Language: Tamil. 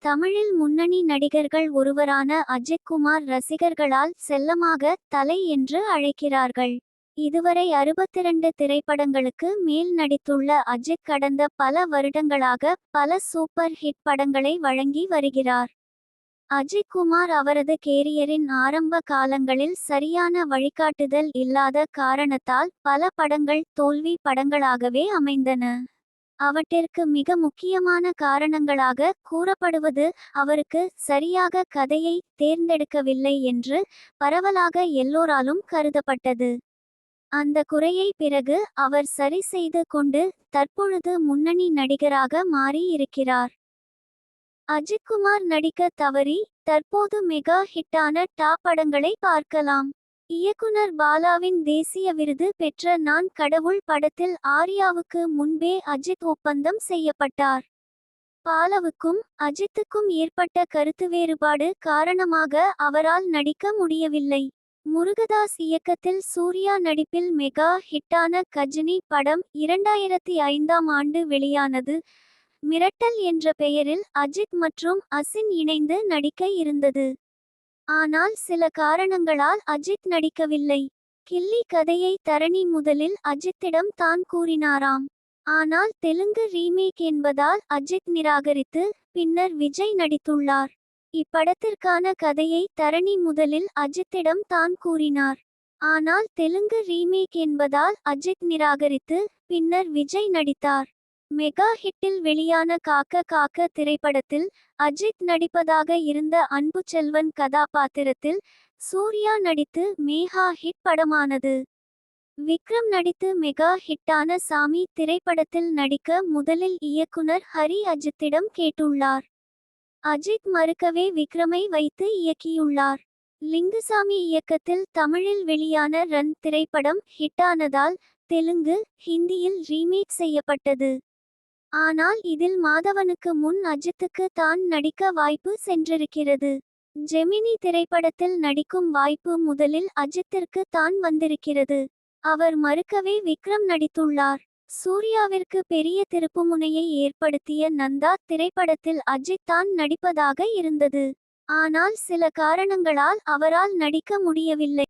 தமிழில் முன்னணி நடிகர்கள் ஒருவரான அஜித் குமார் ரசிகர்களால் செல்லமாக தலை என்று அழைக்கிறார்கள். இதுவரை 62 திரைப்படங்களுக்கு மேல் நடித்துள்ள அஜித் கடந்த பல வருடங்களாக பல சூப்பர் ஹிட் படங்களை வழங்கி வருகிறார். அஜித் குமார் அவரது கேரியரின் ஆரம்ப காலங்களில் சரியான வழிகாட்டுதல் இல்லாத காரணத்தால் பல படங்கள் தோல்வி படங்களாகவே அமைந்தன. அவற்றிற்கு மிக முக்கியமான காரணங்களாக கூறப்படுவது அவருக்கு சரியாக கதையை தேர்ந்தெடுக்கவில்லை என்று பரவலாக எல்லோராலும் கருதப்பட்டது. அந்த குறையை பிறகு அவர் சரி செய்து கொண்டு தற்பொழுது முன்னணி நடிகராக மாறி இருக்கிறார். அஜித் குமார் நடிக்க தவறி தற்போது மெகா ஹிட்டான டாப் படங்களை பார்க்கலாம். இயக்குனர் பாலாவின் தேசிய விருது பெற்ற நான் கடவுள் படத்தில் ஆர்யாவுக்கு முன்பே அஜித் ஒப்பந்தம் செய்யப்பட்டார். பாலாவுக்கும் அஜித்துக்கும் ஏற்பட்ட கருத்து வேறுபாடு காரணமாக அவரால் நடிக்க முடியவில்லை. முருகதாஸ் இயக்கத்தில் சூர்யா நடிப்பில் மெகா ஹிட்டான கஜினி படம் 2005ஆம் ஆண்டு வெளியானது. மிரட்டல் என்ற பெயரில் அஜித் மற்றும் அசின் இணைந்து நடிக்க இருந்தது. ஆனால் சில காரணங்களால் அஜித் நடிக்கவில்லை. கில்லி கதையை தரணி முதலில் அஜித்திடம் தான் கூறினாராம். ஆனால் தெலுங்கு ரீமேக் என்பதால் அஜித் நிராகரித்து பின்னர் விஜய் நடித்துள்ளார். இப்படத்திற்கான கதையை தரணி முதலில் அஜித்திடம் தான் கூறினார். ஆனால் தெலுங்கு ரீமேக் என்பதால் அஜித் நிராகரித்து பின்னர் விஜய் நடித்தார். மெகா ஹிட்டில் வெளியான காக்க காக்க திரைப்படத்தில் அஜித் நடிப்பதாக இருந்த அன்பு செல்வன் கதாபாத்திரத்தில் சூர்யா நடித்து மெகா ஹிட் படமானது. விக்ரம் நடித்து மெகா ஹிட்டான சாமி திரைப்படத்தில் நடிக்க முதலில் இயக்குனர் ஹரி அஜித்திடம் கேட்டுள்ளார். அஜித் மறுக்கவே விக்ரமை வைத்து இயக்கியுள்ளார். லிங்குசாமி இயக்கத்தில் தமிழில் வெளியான ரன் திரைப்படம் ஹிட்டானதால் தெலுங்கு, ஹிந்தியில் ரீமேக் செய்யப்பட்டது. ஆனால் இதில் மாதவனுக்கு முன் அஜித்துக்கு தான் நடிக்க வாய்ப்பு சென்றிருக்கிறது. ஜெமினி திரைப்படத்தில் நடிக்கும் வாய்ப்பு முதலில் அஜித்திற்கு தான் வந்திருக்கிறது. அவர் மறுக்கவே விக்ரம் நடித்துள்ளார். சூர்யாவிற்கு பெரிய திருப்புமுனையை ஏற்படுத்திய நந்தா திரைப்படத்தில் அஜித் தான் நடிப்பதாக இருந்தது. ஆனால் சில காரணங்களால் அவரால் நடிக்க முடியவில்லை.